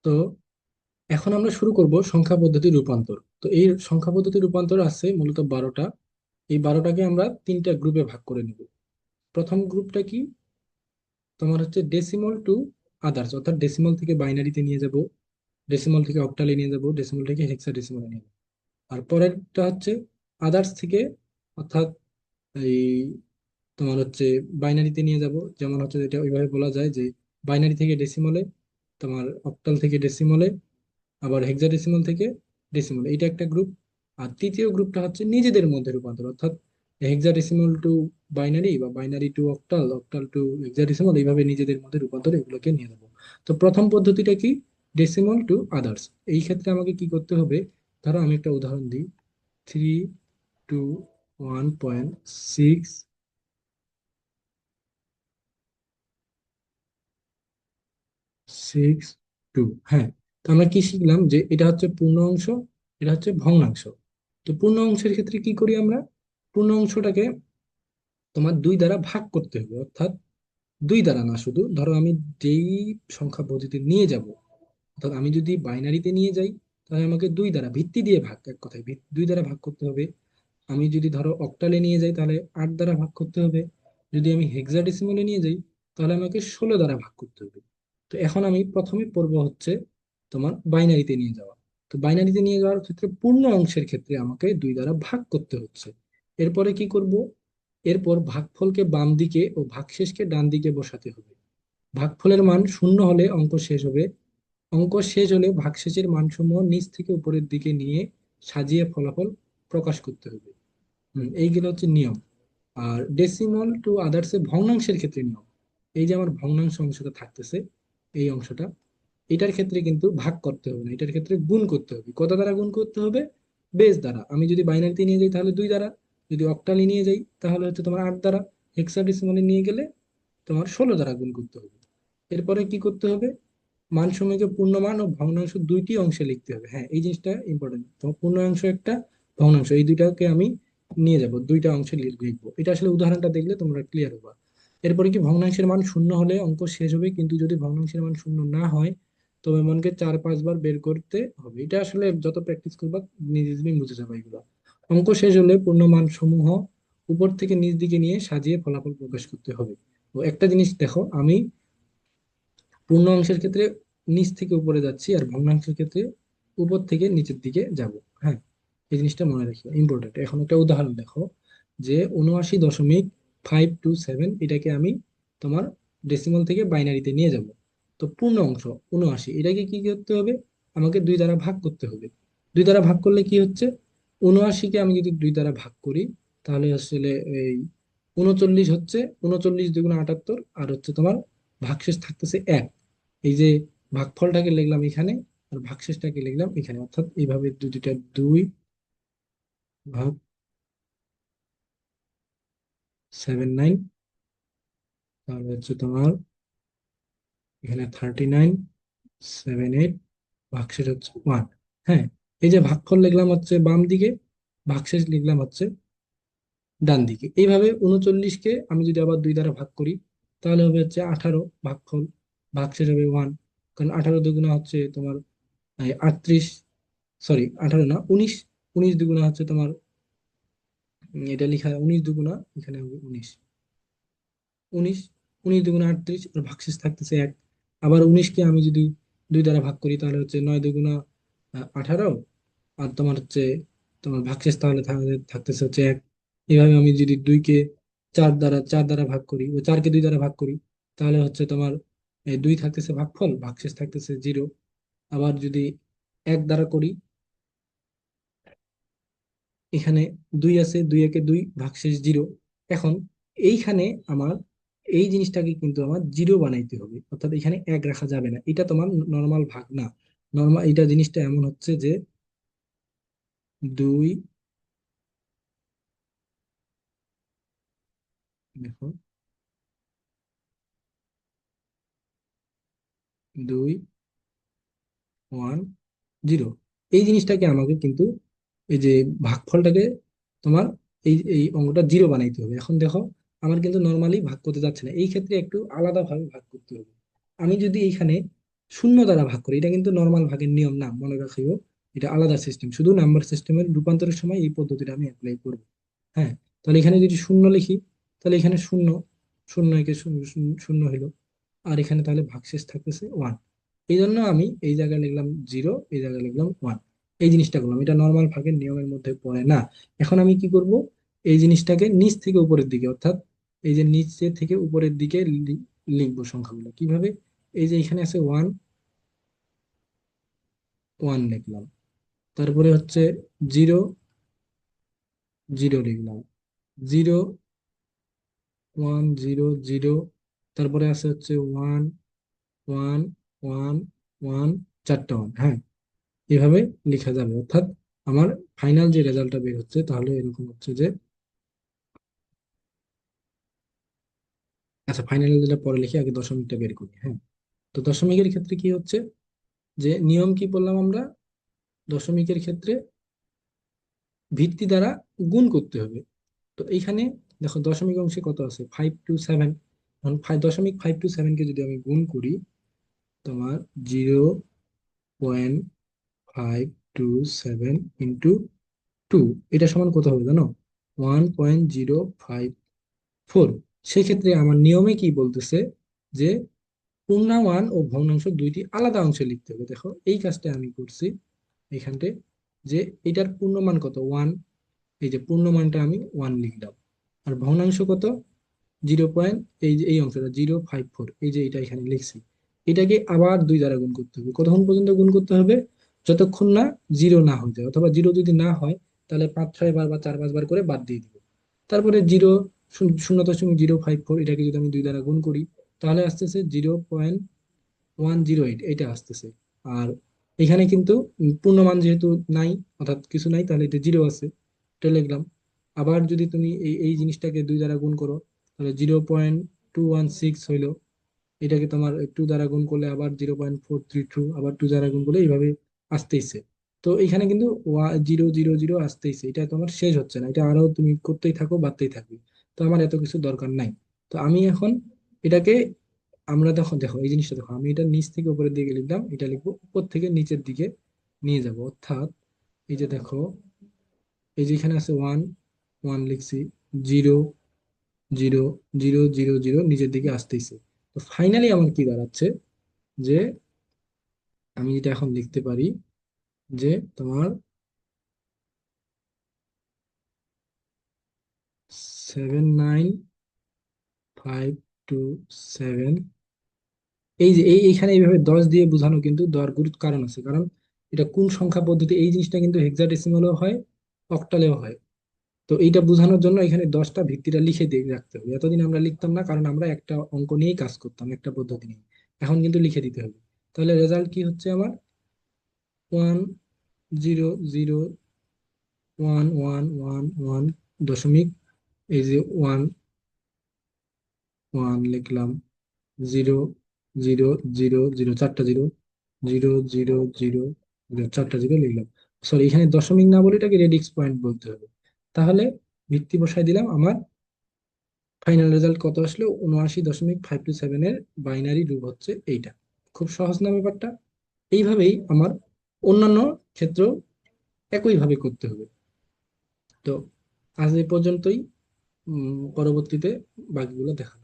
তো এখন আমরা শুরু করব সংখ্যা পদ্ধতির রূপান্তর। তো এই সংখ্যা পদ্ধতির রূপান্তর আছে মূলত 12টা। এই 12টাকে আমরা তিনটা গ্রুপে ভাগ করে নিব। প্রথম গ্রুপটা কি, তোমার হচ্ছে ডেসিমাল টু আদার্স, অর্থাৎ ডেসিমাল থেকে বাইনারিতে নিয়ে যাব, ডেসিমাল থেকে অক্টালে নিয়ে যাব, ডেসিমাল থেকে হেক্সাডেসিমালে নিয়ে যাব। আর পরেরটা হচ্ছে আদার্স থেকে, অর্থাৎ এই তোমার হচ্ছে বাইনারিতে নিয়ে যাব। যেমন হচ্ছে এটা ওইভাবে বলা যায় যে বাইনারি থেকে ডেসিমালে, তোমার অক্টাল থেকে ডেসিমালে, আবার হেক্সাডেসিমাল থেকে ডেসিমাল, এইটা একটা গ্রুপ। আর তৃতীয় গ্রুপটা হচ্ছে নিজেদের মধ্যে রূপান্তর, অর্থাৎ হেক্সাডেসিমাল টু বাইনারি বা binary two octal, octal two hexadecimal, এইভাবে নিজেদের মধ্যে রূপান্তর, এগুলোকে নিয়ে যাবো। তো প্রথম পদ্ধতিটা কি, ডেসিমাল টু আদার্স। এই ক্ষেত্রে আমাকে কি করতে হবে, ধরো আমি একটা উদাহরণ দিই, 3 to 1.662। হ্যাঁ, তো আমরা কি শিখলাম যে এটা হচ্ছে পূর্ণ অংশ, এটা হচ্ছে ভগ্নাংশ। তো পূর্ণ অংশের ক্ষেত্রে কি করি আমরা, পূর্ণ অংশটাকে তোমার দুই দ্বারা ভাগ করতে হবে, অর্থাৎ দুই দ্বারা না, শুধু ধরো আমি যেই সংখ্যা পদ্ধতি নিয়ে যাব, অর্থাৎ আমি যদি বাইনারিতে নিয়ে যাই তাহলে আমাকে দুই দ্বারা ভিত্তি দিয়ে ভাগ, এক কথায় দুই দ্বারা ভাগ করতে হবে। আমি যদি ধরো অক্টালে নিয়ে যাই তাহলে 8 দ্বারা ভাগ করতে হবে। যদি আমি হেক্সাডেসিমালে নিয়ে যাই তাহলে আমাকে 16 দ্বারা ভাগ করতে হবে। তো এখন আমি প্রথমে পড়বো হচ্ছে তোমার বাইনারিতে নিয়ে যাওয়া। তো বাইনারিতে নিয়ে যাওয়ার ক্ষেত্রে পূর্ণ অংশের ক্ষেত্রে আমাকে দুই দ্বারা ভাগ করতে হচ্ছে। এরপরে কি করব, এরপর ভাগফলকে বাম দিকে ও ভাগশেষকে ডান দিকে বসাতে হবে। ভাগফলের মান শূন্য হলে অঙ্ক শেষ হবে, অঙ্ক শেষ হলে ভাগশেষের মানসমূহ নিচ থেকে উপরের দিকে নিয়ে সাজিয়ে ফলাফল প্রকাশ করতে হবে। এইগুলো হচ্ছে নিয়ম। আর ডেসিমাল টু আদার্স এ ভগ্নাংশের ক্ষেত্রে নিয়ম, এই যে আমার ভগ্নাংশ অংশটা থাকতেছে, এই অংশটা, এটার ক্ষেত্রে কিন্তু ভাগ করতে হবে না, এটার ক্ষেত্রে গুণ করতে হবে। কত দ্বারা গুণ করতে হবে, বেস দ্বারা। আমি যদি বাইনারিতে নিয়ে যাই তাহলে 2 দ্বারা, যদি অক্টালি নিয়ে যাই তাহলে হচ্ছে তোমার 8 দ্বারা, হেক্সাডেসিমালে নিয়ে গেলে তোমার 16 দ্বারা গুণ করতে হবে। এরপরে কি করতে হবে, মান সমূহকে পূর্ণমান ও ভগ্নাংশ দুইটি অংশে লিখতে হবে। হ্যাঁ, এই জিনিসটা ইম্পর্টেন্ট, তোমার পূর্ণাংশ একটা, ভগ্নাংশ, এই দুইটাকে আমি নিয়ে যাব, দুইটা অংশে লিখবো। এটা আসলে উদাহরণটা দেখলে তোমরা ক্লিয়ার হবা। এরপরে কি, ভগ্নাংশের মান শূন্য হলে অঙ্ক শেষ হবে, কিন্তু যদি ভগ্নাংশের মান শূন্য না হয় তবে মনকে 4-5 বার বের করতে হবে। এটা আসলে যত প্র্যাকটিস করবা নিজে নিজেই বুঝে যাবে এগুলো। অঙ্ক শেষ হলে পূর্ণমান সমূহ উপর থেকে নিচ দিকে নিয়ে সাজিয়ে ফলাফল প্রকাশ করতে হবে। তো একটা জিনিস দেখো, আমি পূর্ণ অংশের ক্ষেত্রে নিচ থেকে উপরে যাচ্ছি, আর ভগ্নাংশের ক্ষেত্রে উপর থেকে নিচের দিকে যাব। হ্যাঁ, এই জিনিসটা মনে রাখি, ইম্পর্টেন্ট। এখন একটা উদাহরণ দেখো, যে 79.527, এটাকে আমি তোমার ডেসিমাল থেকে বাইনারিতে নিয়ে যাব। তো পূর্ণ অংশ 79, এটাকে কি করতে হবে, আমাকে 2 দ্বারা ভাগ করতে হবে। 2 দ্বারা ভাগ করলে কি হচ্ছে, 79কে আমি যদি 2 দ্বারা ভাগ করি তাহলে আসলে এই 39 হচ্ছে, 39 × 2 = 78, আর হচ্ছে তোমার ভাগশেষ থাকতেছে 1। এই যে ভাগফলটাকে লিখলাম এখানে, আর ভাগশেষটাকে লিখলাম এখানে, অর্থাৎ এইভাবে দুইটা, 2 ভাগ 79, তাহলে হচ্ছে তোমার এখানে 39.78, ভাগশেষ হচ্ছে 1। হ্যাঁ, এই যে ভাগফল লিখলাম হচ্ছে বাম দিকে, ভাগশেষ লিখলাম হচ্ছে ডান দিকে। এইভাবে 39কে আমি যদি আবার 2 দ্বারা ভাগ করি তাহলে হবে হচ্ছে 18, ভাগফল, ভাগশেষ হবে 1। কারণ 18 দুগুণা হচ্ছে তোমার 38, সরি 18 না, 19, 19 দুগুণা হচ্ছে তোমার, এটা লিখা 19 দুগুণা, এখানে হবে 19, 19, 19 দুগুণা 38, আর ভাগশেষ থাকতেছে 1। আবার 19কে আমি যদি 2 দ্বারা ভাগ করি তাহলে হচ্ছে 9 দুগুণা 18, আর তোমার হচ্ছে তোমার ভাগশেষ তাহলে থাকতেছে হচ্ছে 1। এইভাবে আমি যদি 2কে 4 দ্বারা ভাগ করি, ও 4কে 2 দ্বারা ভাগ করি তাহলে হচ্ছে তোমার 2 থাকতেছে ভাগফল, ভাগশেষ থাকতেছে 0। আবার যদি 1 দ্বারা করি, এখানে 2 আছে, 2 × 2 = 2, ভাগশেষ 0। এখন এইখানে আমার এই জিনিসটাকে কিন্তু আমার 0 বানাইতে হবে, অর্থাৎ এখানে 1 রাখা যাবে না, এটা তোমার নর্মাল ভাগ না। নর্মাল এটা জিনিসটা এমন হচ্ছে যে 2, দেখো, 2, 1, 0, এই জিনিসটাকে আমাকে কিন্তু এই যে ভাগফলটাকে তোমার এই অঙ্কটা 0 বানাইতে হবে। এখন দেখো, আমার কিন্তু নর্মালি ভাগ করতে যাচ্ছে না, এই ক্ষেত্রে একটু আলাদা ভাবে ভাগ করতে হবে। আমি যদি এইখানে শূন্য দ্বারা ভাগ করি, এটা কিন্তু নর্মাল ভাগের নিয়ম না, মনে রাখিও। এটা আলাদা সিস্টেম, শুধু নাম্বার সিস্টেমের রূপান্তরের সময় এই পদ্ধতিটা আমি অ্যাপ্লাই করব। হ্যাঁ, তাহলে এখানে যদি শূন্য লিখি, তাহলে এখানে শূন্য, শূন্য একে শূন্য শূন্য শূন্য হলো, আর এখানে তাহলে ভাগশেষ থাকতেছে ওয়ান। এই জন্য আমি এই জায়গায় লিখলাম জিরো, এই জায়গায় লিখলাম ওয়ান। এই জিনিসটা করলাম, এটা নর্মাল ভাগের নিয়মের মধ্যে পড়ে না। এখন আমি কি করব, এই জিনিসটাকে নিচ থেকে উপরের দিকে, অর্থাৎ এই যে নিচে থেকে উপরের দিকে লিখবো সংখ্যাগুলো কিভাবে। এই যে এখানে আছে ওয়ান, ওয়ান লিখলাম। তারপরে হচ্ছে জিরো, জিরো লিখলাম। Zero, one, zero, zero. তারপরে আছে হচ্ছে ওয়ান, ওয়ান, ওয়ান, ওয়ান, চারটা ওয়ান। হ্যাঁ, এভাবে লেখা যাবে, অর্থাৎ আমার ফাইনাল যে রেজাল্টটা বের হচ্ছে তাহলে এরকম হচ্ছে যে, আচ্ছা ফাইনাল রেজাল্টটা পরে লিখে আগে দশমিকটা বের করি। হ্যাঁ, তো দশমিকের ক্ষেত্রে কি হচ্ছে, যে নিয়ম কি বললাম আমরা, দশমিকের ক্ষেত্রে ভিত্তি দ্বারা গুণ করতে হবে। তো এইখানে দেখো দশমিক অংশে কত আছে, 527। এখন দশমিক 527 কে যদি আমি গুণ করি, তোমার 0.527 ইন্টু টু, এটা সমান কত হবে জানো, 1.054। সেক্ষেত্রে আমার নিয়মে কি বলতেছে, যে পূর্ণাঙ্গ ও ভগ্নাংশ দুইটি আলাদা অংশে লিখতে হবে। দেখো এই কাজটা আমি করছি এখানতে, যে এটার পূর্ণমান কত ওয়ান, এই যে পূর্ণমানটা আমি ওয়ান লিখলাম। আর ভগ্নাংশ কত, 0. এই যে এই অংশটা 0.54, এই যে এটা এখানে লিখছি। এটাকে আবার দুই দ্বারা গুণ করতে হবে। কতক্ষণ পর্যন্ত গুণ করতে হবে, যতক্ষণ না জিরো না হয়ে যায়, অথবা জিরো যদি না হয় তাহলে 5-6 বার বা 4-5 বার করে বাদ দিয়ে দিব। তারপরে জিরো, 0.054, এটাকে যদি আমি দুই দ্বারা গুণ করি, তাহলে আসতেছে 0.108, এটা আসতেছে। আর এখানে কিন্তু পূর্ণমান যেহেতু নাই, অর্থাৎ কিছু নাই, তাহলে এটা জিরো আছে, এটা লিখলাম। আবার যদি তুমি এই এই জিনিসটাকে দুই দ্বারা গুণ করো, তাহলে 0.216 হইলো। এটাকে তোমার টু দ্বারা গুণ করলে আবার 0.432, আবার টু দ্বারা গুণ করলে এইভাবে আসতেইছে। তো এখানে কিন্তু জিরো, জিরো, জিরো আসতেইছে, এটা তোমার শেষ হচ্ছে না, এটা আরো তুমি করতেই থাকো, বাড়তেই থাকবে। তো আমার এত কিছু দরকার নাই। তো আমি এখন এটাকে, আমরা দেখো দেখো এই জিনিসটা দেখো, আমি এটা নিচ থেকে উপরের দিকে লিখলাম, এটা লিখবো উপর থেকে নিচের দিকে নিয়ে যাব, অর্থাৎ এই যে দেখো, এই যে এখানে আছে ওয়ান, ওয়ান লিখছি, zero, zero, zero, zero, zero, নিচের দিকে আসতেইছে। তো ফাইনালি আমার কি দাঁড়াচ্ছে, যে আমি যেটা এখন লিখতে পারি, যে তোমার 79527, এই যে এইখানে এইভাবে 10 দিয়ে বোঝানো কিন্তু দেওয়ার গুরুত্ব কারণ আছে, কারণ এটা কোন সংখ্যা পদ্ধতি, এই জিনিসটা কিন্তু হেক্সাডেসিমালও হয়, অক্টালেও হয়। তো এইটা বোঝানোর জন্য এখানে 10টা ভিত্তিটা লিখে দিয়ে রাখতে হবে। এতদিন আমরা লিখতাম না, কারণ আমরা একটা অঙ্ক নিয়েই কাজ করতাম, একটা পদ্ধতি নিয়ে। এখন কিন্তু লিখে দিতে হবে। তাহলে রেজাল্ট কি হচ্ছে আমার, 1001111 দশমিক, এই যে ওয়ান, ওয়ান লিখলাম, জিরো, জিরো, জিরো, জিরো, চারটা zero, zero, zero, zero, zero, চারটা জিরো লিখলাম। সরি, এখানে দশমিক না বলে এটাকে রেডিক্স পয়েন্ট বলতে হবে। তাহলে ভিত্তি বসাই দিলাম, আমার ফাইনাল রেজাল্ট কত আসলো, 79.527-এর বাইনারি রূপ হচ্ছে এইটা। খুব সহজ না ব্যাপারটা? এইভাবেই আমার অন্যান্য ক্ষেত্র একইভাবে করতে হবে। তো আজ এই পর্যন্তই, পরবর্তীতে বাকিগুলো দেখা